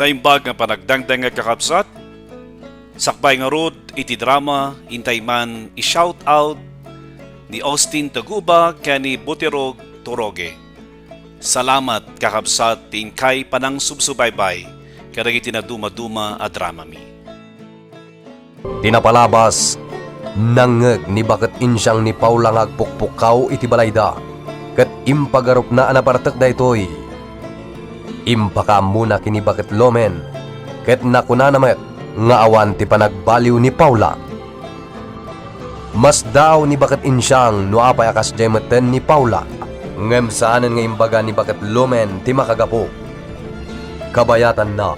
Naimbag nga panagdangdang nga kakabsat, sakbay nga rod iti drama, intay man i-shout out ni Austin Taguba kani Butirog Turoge. Salamat kakabsat tingkay panang subsubaybay, karagi tinaduma-duma a drama mi. Tinapalabas, nangeg ni baket insyang ni Paula ngagpukpukaw iti balayda, ket impagarup na anapartek daytoy. Impaka muna kini baket lomen, ket nakuna namet nga awan ti panagbaliw ni Paula. Mas daw ni baket insyang no apay akas jemeten ni Paula, ngem saanen nga imbaga ni baket lomen ti makagapo. Kabayatan na,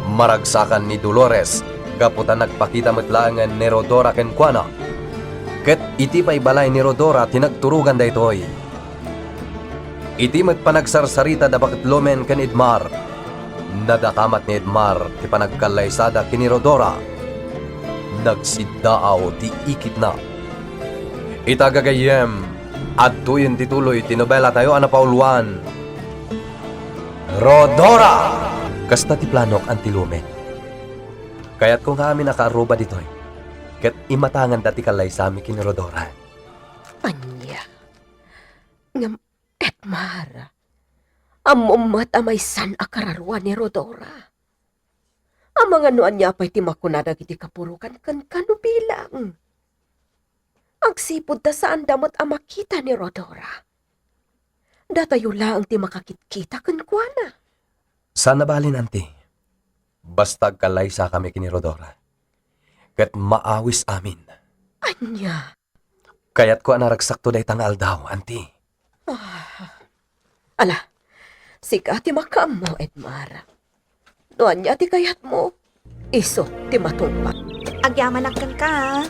maragsakan ni Dolores, gaputan nagpakita metlaangan ni Rodora kenkwana. Ket iti pay balay ni Rodora tinagturugan daytoy. Iti met panagsarsarita da baket lomen ken Edmar. Nadakamat ni Edmar ti panagkalaysada kini Rodora. Nagsiddaaw ti ikit na. Itagagayem, adtuyin tituloy ti nobela tayo anapauluan. Rodora! Kasta ti planok ang tilumen. Kaya't kung kami nakaruba ditoy, ket imatangan dati kalaysami kini Rodora. Anya, ngam Edmar, amumat amay san akararwa ni Rodora. Ang mga nuan niya pa'y timakunadag iti kapurukan kan kanubilang. Agsipod ta saan damot ang makita ni Rodora. Datayo lang ti makakit-kita kan kuana. Sana balin, auntie. Basta kalaysa kami kini Rodora. Ket maawis amin. Anya, Kaya't ko anaragsakto day tangal daw, auntie. ala, siga ti makam mo, Edmar. Nuan niya ti kayat mo, iso ti matumpa. Agyaman akkan ka.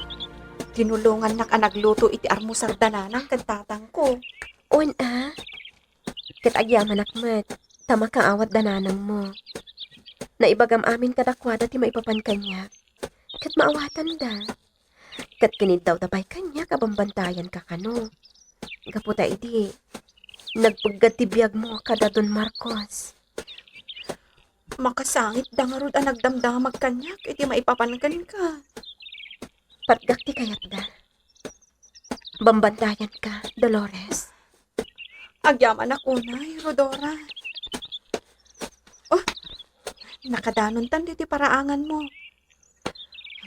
Tinulungan nak nagluto iti armusar dananang kan tatang ko. Una, ket agyaman akmet, tama ka awat dananang mo. Naibagam amin kadakwada ti maipapan kanya. Ket maawatan da. Ket kinid daw tapay kanya kabambantayan ka kano. Gaputa iti, nagpaggat ti biyag mo kada Don Marcos. Makasangit da nga rod ang nagdamdamag kanyak iti maipapankan ka. Patgak ti kayat da. Bambantayan ka, Dolores. Agyaman ako na, Rodora. Oh, nakadanon tan ti paraangan mo.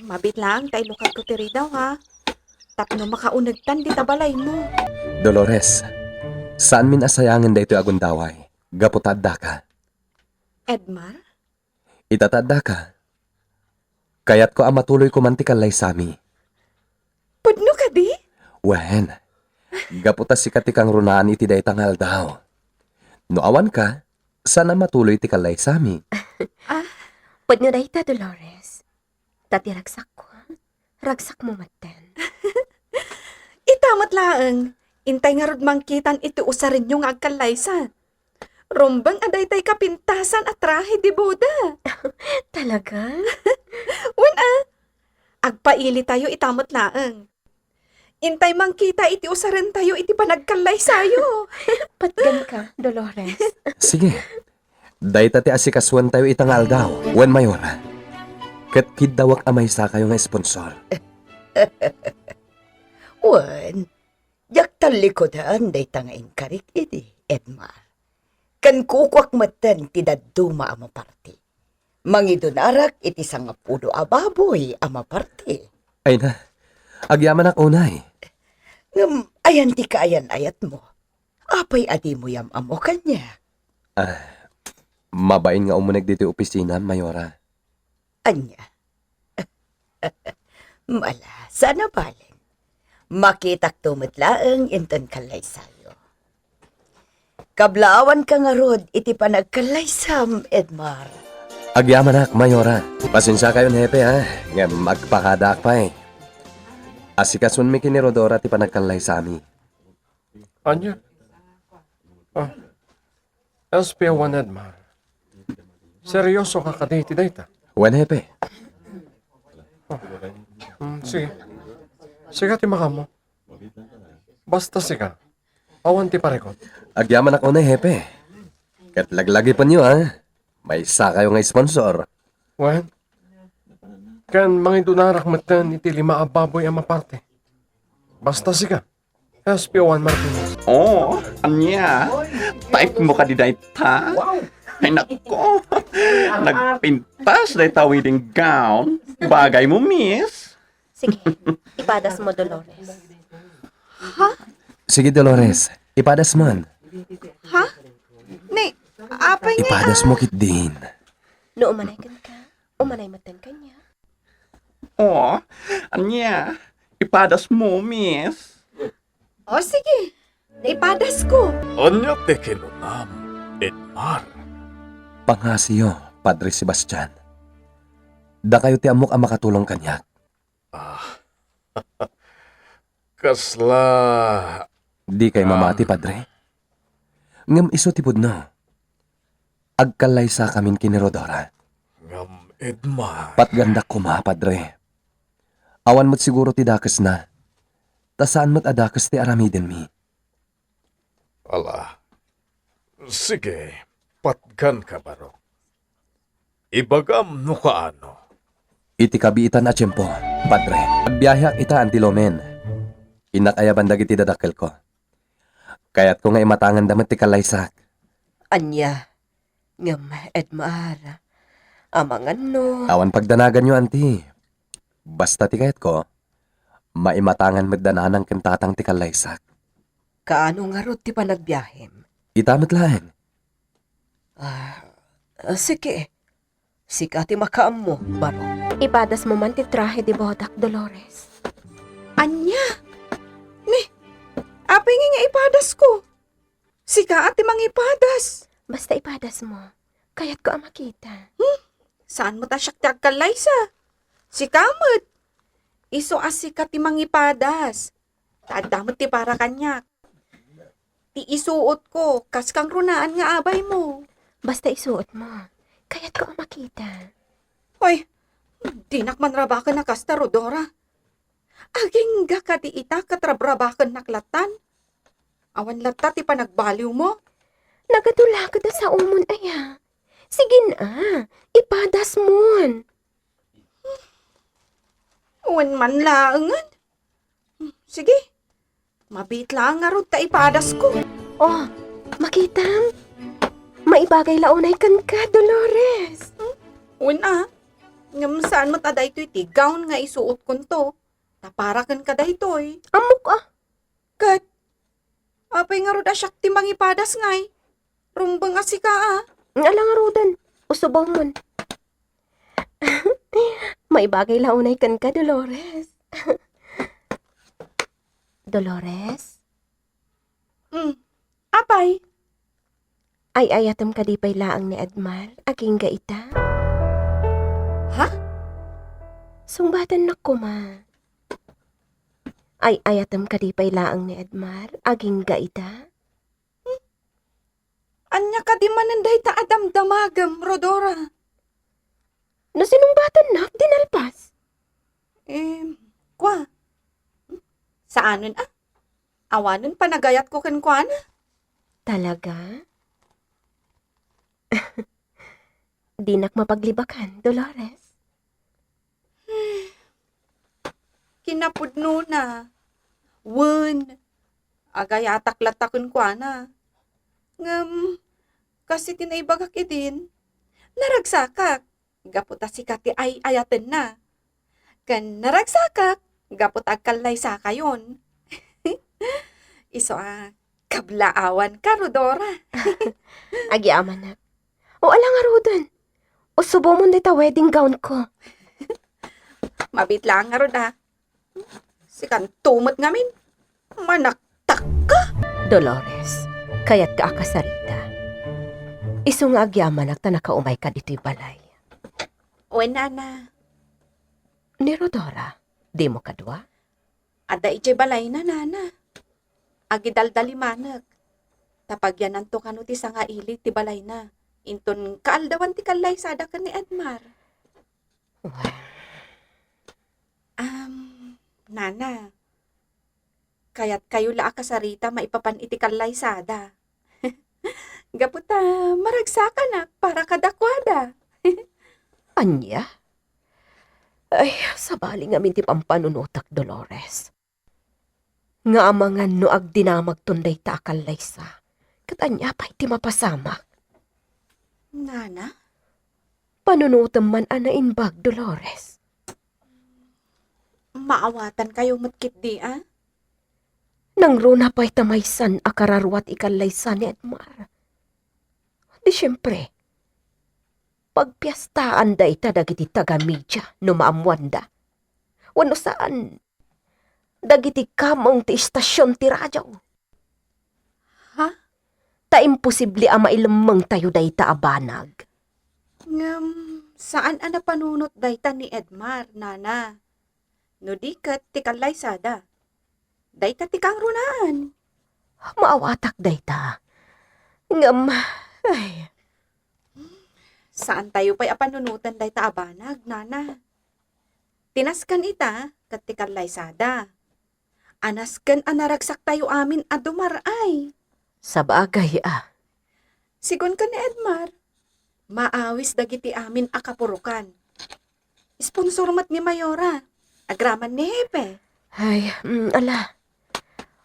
Mabit lang, tayo lukat ko tiri daw ha. Tapno makaunag tan di tabalay mo. Dolores, saan min asayangin da ito agundaway? Gaputadda ka. Edmar? Itatadda ka. Kaya't ko amatuloy kumantikal laysami. Pudno ka di? Wen, gaputa si katikang runaan iti day tangal daw. No awan ka, sana matuloy ti kalaysami. Pwede nyo dahita, Dolores. Tati ragsak ko. Ragsak mo maten. Itamat laeng. Intay nga rod mangkitan iti usarin yung agkalaysan. Rumbang aday tay kapintasan at trahe di Buda. Talaga? Wala. Agpaili tayo itamot laeng. Intay mangkita iti usarin tayo iti panagkalay sayo. Patgan ka, Dolores. Sige, day tati asikaswan tayo itangal daw. Wen mayora. Ket kidawak amay sa kayo nga sponsor. Wan, yak talikodan day tangain karik iti, Edmar. Kan kukwak matan ti daduma ama parti. Mangidunarak iti sangapudo ababoy ama parti. Ay na, agyaman ak unay. Ngam, ayan ti kaayan ayat mo. Apay adi mo yam amo kanya. Mabain nga umunig dito opisina, mayora. Anya. Mala, sana balin. Makitak tumitlaeng inton kalay sayo. Kablaawan ka nga rod, iti panagkalaysam, Edmar. Agyaman ak, mayora. Pasensya kayo, hepe, ha? Nga magpakadak pa eh. Asikasun mi kini Rodora ti panagkalay sa ami. Anya? SPO1 Edmar. Seryoso ka kadate data? Wen, hepe. Sige. Sige ti makamo. Basta siga. Awan ti parekot. Agyaman ako na, hepe. Kat laglagi pa niyo, ha? May isa kayo nga sponsor. Wan? Kan mga dunarak matan iti lima ababoy ang maparte. Basta sika. SPO1 Martinez. Oh, anya. Type mo ka di dayta. Ay nako. Nagpintas dayta wedding gown. Bagay mo, miss. Sige, ipadas mo, Dolores. Sige, Dolores. Ipadas man. Ha? Ni, apay nga. Ipadas mo kit din. No umanay ka, umanay matan kanya. Oh, anya. Ipadas mo, miss. O sige, naipadas ko. Anya te kinunam, Edmar. Panghasiyo, Padre Sebastian. Da kayo ti amok ang makatulong kanyak. Kasla, Di kay mamati, Padre. Ngam iso tipod no. Agkalay sa kamin kini Rodora. ngam Edmar. Patgandak ko ma, Padre. Awan mo't siguro ti dakas na. Tasaan mo't adakas ti aramiden mi. Ala, sige, patgan ka baro. Ibagam no kaano. Iti kabiitan na tiyempo, Padre. Agbiyahe ita antilomen. Inakayaban dagiti dadakkel ko. Kaya't ko nga imatangan damat ti kalaysak. Anya, ngam Edmar, amangan no. Awan pagdanagan nyo, anti. Basta ti kayat ko, maimatangan magdananang kentatang ti kalaysak. Kaano nga ro ti panagbiyahem? Itamit laeng. Sige. Sika ti makaam mo, baro. Ipadas mo man ti trahe di bodak, Dolores. Anya? Ni, apay nga ipadas ko. Sika ati mang ipadas. Basta ipadas mo, kaya't ko ang makita. Saan mo ta siya tagkalay sa? Sika mo't. Iso asika ti mang ipadas. Tadamot ti para kanyak. Ti isuot ko, kas kang runaan nga abay mo. Basta isuot mo, kaya't ko ang makita. Hoy, dinak man rabakan na kasta, Rodora. Aging ga ka di ita katrabrabakan naklatan. Awan lata ti panagbaliw mo. Nagadula ka da sa umon, aya. Sige na, ipadas mon. Awan man laangan. Sige, mabit lang nga ron ta ipadas ko. Oh, makitam. Maibagay launay kan ka, Dolores. Una, ngam saan mo ta daytoy ti gown nga isuot kon to. Taparakan ka daytoy. Amok ah. Kat, apay nga ron asyak ti mangipadas ngay. Rumbang asika ah. Alang arudan, usubaw mon. Maibagay launay kan ka, Dolores. Dolores, Apay, ay ayatam ka di pa'y laang ni Edmar, aging gaita. Ha? Sungbatan na ko ma. Ay ayatam ka di pa'y laang ni Edmar, aging gaita. anya ka di mananday ta adamdamagam, Rodora. No sinungbatan na, dinalpas. Kwa? Saanon ah? Awanon panagayat ko kan kwa na. Talaga? Di nak mapaglibakan, Dolores. Kinapudno na. Wen. Agayatak latakon kwa na. Ngam, kasi tinaibagak idin. Naragsakak. Gaputa si kati ay ayaten na. Kan naragsakak. Gaputa kalay sa kayon. Iso kablaawan ka, Rodora. Agi ama na. O alang arudan. O subo mo dita wedding gown ko. Mabit lang nga ron Si kan tumot ngamin. Manaktak ka. Dolores, kayat ka akasarita. Isu nga agyaman at nakaumay ka dito'y balay. O nana. Ni Rodora, di mo kadwa? Ada ije balay na, nana. Agidaldali manag. Tapagyanan to kano ti sanga ili ti balay na. Inton kaaldawan ti kalay sada ka ni Edmar. Well, Nana. Kaya't kayo la akasarita maipapan iti kalay sada. Gaputa, maragsakan na para kadakwada. Anya? Ay, sabali nga minti pampanunutak, Dolores. Nga amangan no ag dinamag tunday ta akalaysa. Katanya pa iti mapasamak. Nana? Panunutam man anainbag, Dolores. Maawatan kayo matkit di, ah? Nang runa pa'y tamaysan akararwat ikalaysa ni Edmar. Di syempre, pagpiyastaan da ita dagiti taga-media no maamwanda. Wano saan, dagiti kamong ti istasyon ti radyo. Ha? Ta imposible a mailamang tayo da ita abanag. Saan ana panunot dayta ni Edmar, Nana? No di kat ti kalaysada. Dayta ti kang runaan. Maawatak da ita. Ngam, ay, Saan tayo pa'y apanunutan dayta abanag, Nana? Tinaskan ita kat ti kalaysada. Anaskan anaragsak tayo amin adumar ay. sa bagay Sigon ka ni Edmar, maawis dagiti amin akapurukan. Sponsor mat ni Mayora, agraman ni Hepe. Ay, ala.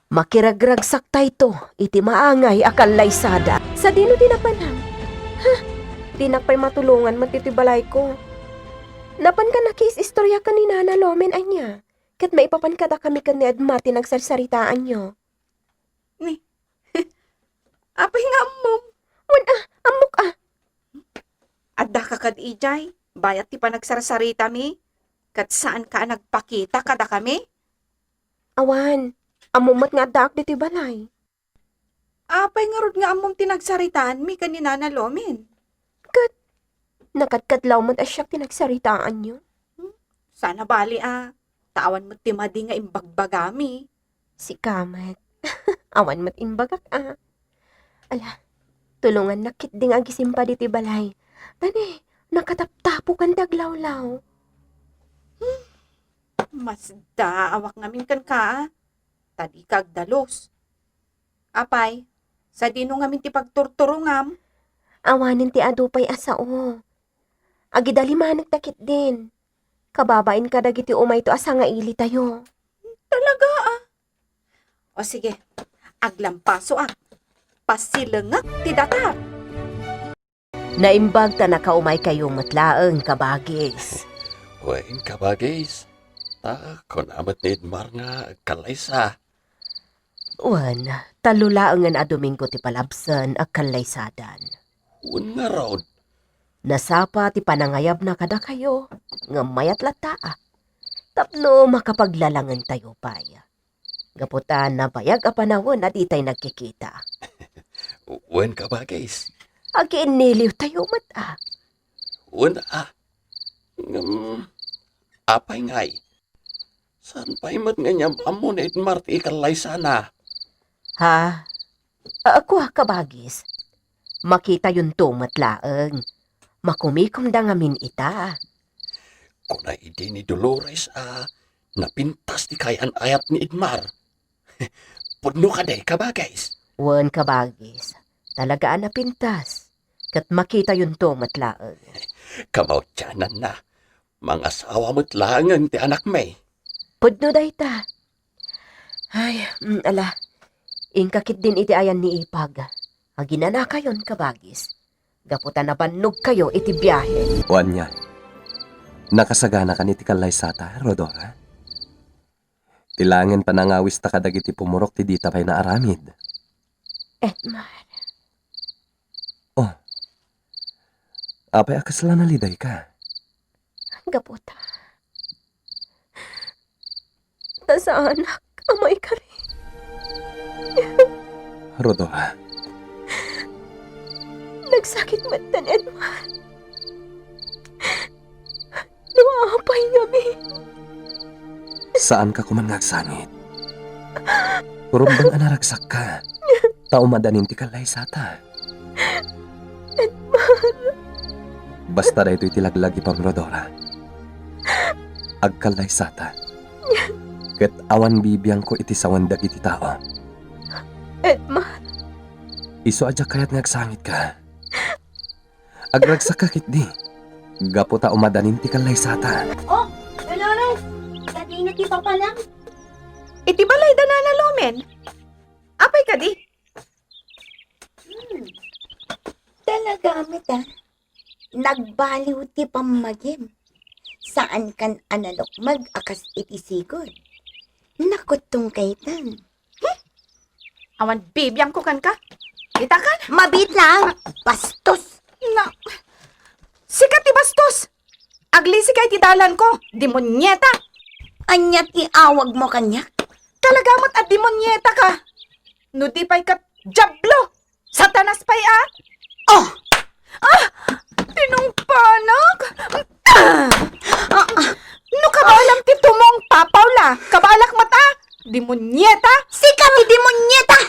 Makiragragsak tayo to, iti maangay akalaysada. Sa dino dinapanang? Ha? Dinakpay matulungan matitibalay ko. Napan ka nakis istorya ka ni Nana Lomen anya. Kat maipapan kada kami ka ni Edmar tinagsarsaritaan nyo. Ni, apay nga mo. Amok Adda ka kad ijay, bayat ti panagsarasarita mi. Kat saan ka nagpakita kada kami? awan. Amumat nga daak diti balay. Apay nga rod nga among tinagsaritaan mi kanina na Lomin. Nakatkatlaw mo't asyak tinagsaritaan nyo. Sana bali tawan mo timadi nga imbagbagami. Si Kamat. Awan mo't inbagak Ala, tulungan nakit ding agisimpa diti balay. Tani, nakataptapo kan daglawlaw. Mas daawak ngamin kan ka. Tadi kag dalos. Apay, sa dino ngamin ti pagturturungam. Awanin ti adupay asao. Agidali managtakit din. Kababain ka dagiti umay to asa nga ili tayo. Talaga O sige, aglampaso Pasilengak ti datar. Naimbag ta nakaumay kayong matlaeng kabagis. Wain kabagis. Kon amat ni Edmar nga kalaysa. Wan, talulaangan a Domingo ti palabsan a kalaysadan. Un nga raw. Nasapa ti panangayab na kada kayo, nga mayat lata Tapno makapaglalangan tayo paya. Gaputan na bayag a panahon at itay nagkikita. Wen kabagis. Agi iniliw tayo Un apay ngay. Saan pa imat nga niya amon Edmar ti kalaysa na? Ha? Ako kabagis. Makita yun to matlaeng. Makumikom da ngamin ita. Kuna ide ni Dolores napintas ti kayan ayat ni Edmar. Pudno ka day kabagis. Wan kabagis. Talagaan na pintas. Kat makita yun to matlaeng. Kamautyanan na. Mga asawa mo't langan ti anak may. Pudno da ita. Ay, ala. Ingkakit din iti ayan ni Ipag. Aginana kayon kabagis. Gaputan na banog kayo iti biyahe. Wanya, nakasagana ka ni ti kalaysata, Rodora. Tilangan panangawis ta kadag iti pumurok ti dita pa'y naaramid. Edmar, Apay akasla naliday ka. gaputa. Ta sa anak, amay ka rin. Rodora, Nagsakit matan, Edmar. Nawaapay ngami. saan ka kuman ngagsangit? Kurumbang anaragsak ka. Taumadanin ti kalaysata. Basta da ito'y tilaglagi pang Rodora. Agkalaysata. Ket awan bibiyang ko iti sawandag iti tao. Edmar, Iso aja kayat ngagsangit ka. Agragsak ka kit di. Gapo ta umadanin ti kalay sata. Oh, Dolores! Dati na ti Papa lang. Iti balay danana Lumen. Apay ka di? Talaga, amit ah. Nagbaliw ti pamagim. Saan kan analok mag-akas iti sigod? Nakutong kaitan. Awan bibiyang ko kan ka. Kita kan? Mabit lang. Bastos. Na. Sikat ti bastos. Agli si kay ti dalan ko. Demonyeta. Anya ti awag mo kanya? Talagamat at demonyeta ka. No di pa'y kat jablo. Satanas pa'y ah. Oh! Tinungpanak. No kabalam ti tumong papawla. Kabalak mata. Demonyeta. Sika ni demonyeta!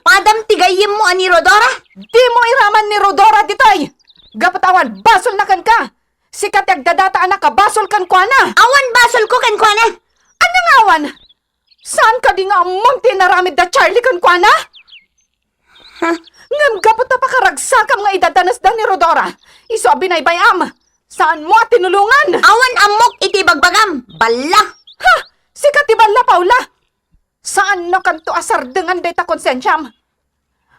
Padam tigayim mo ani Rodora? Di mo iraman ni Rodora ditoy. Gapatawan, basol na kan ka. Sikat yagdadata anak ka, basol kan kwa na. Awan basol ko kan kwa na. Anong awan? Saan ka di nga among tinaramid da Charlie kan kwa na? Ngam gapot pa karagsakam nga idadanas da ni Rodora. Iso binaybayam. Saan mo at tinulungan? Awan amok iti bagbagam. Balla. Ha! Sikat ibala, Paula. Saan na kanto asar dengan data konsensyam?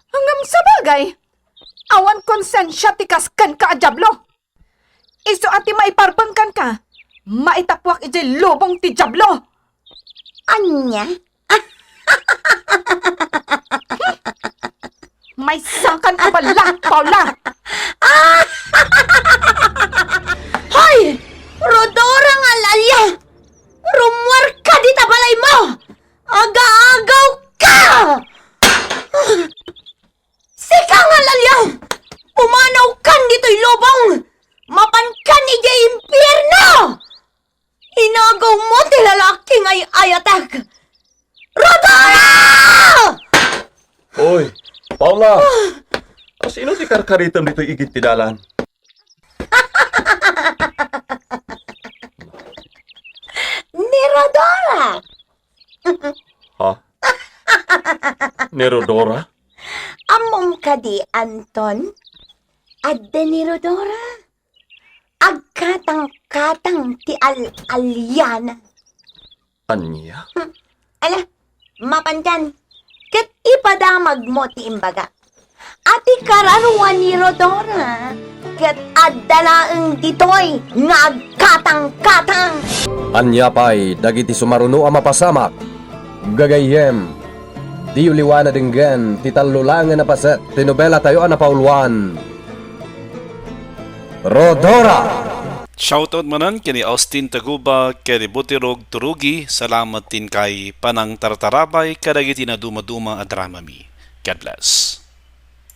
Hanggang sa bagay, awan konsensya tikaskan ka ajablo. Iso ati maiparbangkan ka, maitapwak iti lubong ti jablo. Anya? May sakan ka bala, Paula. Hoy! Rodora nga lalya! Rumwar ka di tabalay mo! Aga-agaw ka! Sika nga lalya! Pumanaw kan dito'y lubong! Mapankan ni Jay Impierno! Inagaw mo ti lalaking ay ayatag! Rodora! Oy, Paula! Sino ti karkaritam dito igit ti dalan? Ni Rodora! Ha? Ni Rodora? Amom ka di, Anton? Adda ni Rodora? Agkatang-katang ti Alyana. Anya? Ala, mapandan. Kat ipadamag mo ti imbaga. Ati kararuan ni Rodora. Kat addalaeng ditoy nga agkatang-katang. Anya pa'y dagiti sumaruno ang mapasamak. Gagayem, di uliwana dinggan, titalulangan na paset, tinobela tayo ang napauluan. Rodora! Shoutout manan kini Austin Taguba, kini Butirog Turugi, salamat din kay Panang Tartarabay, kadagiti na dumaduma at dramami. God bless.